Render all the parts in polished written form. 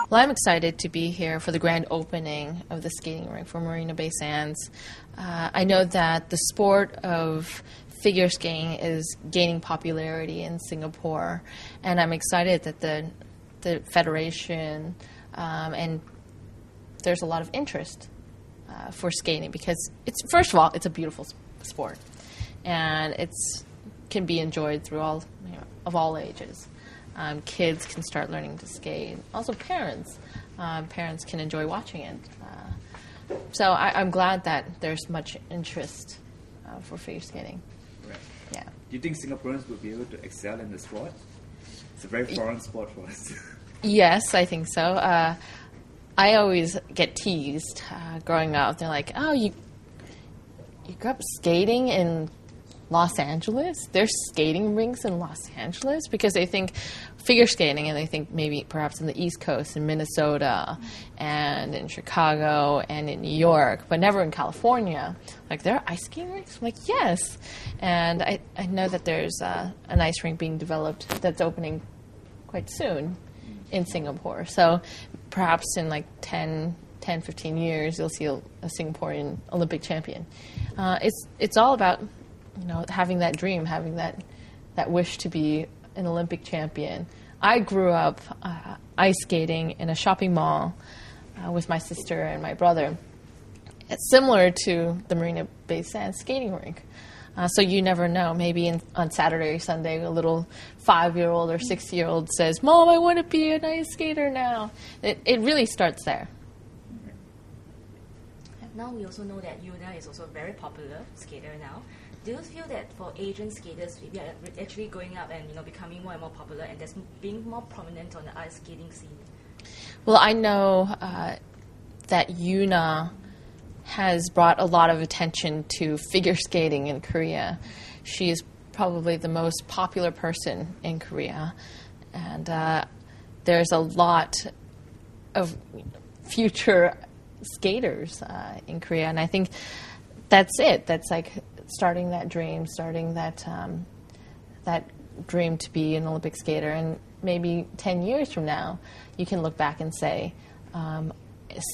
Well, I'm excited to be here for the grand opening of the skating rink for Marina Bay Sands. I know that the sport of figure skating is gaining popularity in Singapore, and I'm excited that the federation and there's a lot of interest for skating because first of all, it's a beautiful sport, and it's can be enjoyed through of all ages. Kids can start learning to skate. Also, parents can enjoy watching it. So I'm glad that there's much interest for figure skating. Right. Yeah. Do you think Singaporeans will be able to excel in the sport? It's a very foreign sport for us. Yes, I think so. I always get teased growing up. They're like, "Oh, you grew up skating in Los Angeles? There's skating rinks in Los Angeles?" Because they think figure skating, and they think maybe perhaps in the East Coast, in Minnesota, and in Chicago, and in New York, but never in California. Like, there are ice skating rinks? I'm like, yes. And I know that there's an ice rink being developed that's opening quite soon in Singapore. So perhaps in like 10, 15 years, you'll see a Singaporean Olympic champion. It's all about having that dream, having that wish to be an Olympic champion. I grew up ice skating in a shopping mall with my sister and my brother. It's similar to the Marina Bay Sands skating rink. So you never know. Maybe on Saturday or Sunday, a little 5-year-old or 6-year-old says, "Mom, I want to be an ice skater now." It really starts there. Now we also know that Yuna is also a very popular skater now. Do you feel that for Asian skaters, we are actually going up and becoming more and more popular, and that's being more prominent on the ice skating scene? Well, I know that Yuna has brought a lot of attention to figure skating in Korea. She is probably the most popular person in Korea, and there's a lot of future skaters in Korea, and I think that's it. That's like starting that dream, that dream to be an Olympic skater, and maybe 10 years from now, you can look back and say,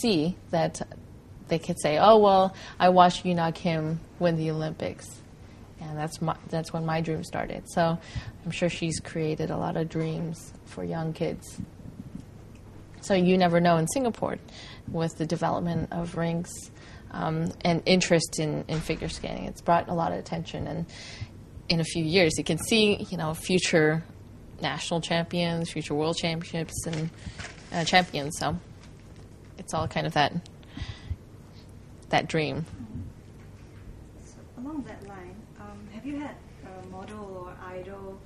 see that they could say, "Oh well, I watched Yoona Kim win the Olympics, and that's when my dream started." So I'm sure she's created a lot of dreams for young kids. So you never know in Singapore, with the development of rinks and interest in figure skating, it's brought a lot of attention. And in a few years, you can see future national champions, future world championships, and champions. So it's all kind of that dream. So along that line, have you had a model or idol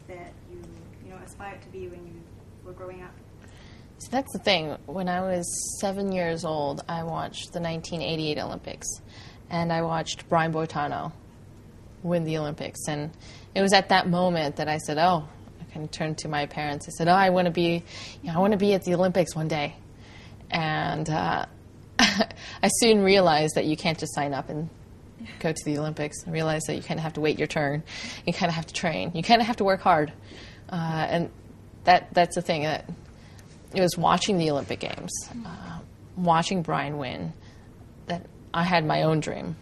that you aspired to be when you were growing up? So that's the thing. When I was 7 years old, I watched the 1988 Olympics, and I watched Brian Boitano win the Olympics. And it was at that moment that I said, I kind of turned to my parents. I said, I want to be at the Olympics one day. And I soon realized that you can't just sign up and go to the Olympics. I realized that you kind of have to wait your turn. You kind of have to train. You kind of have to work hard. And that's the thing. It was watching the Olympic Games, watching Brian win, that I had my own dream.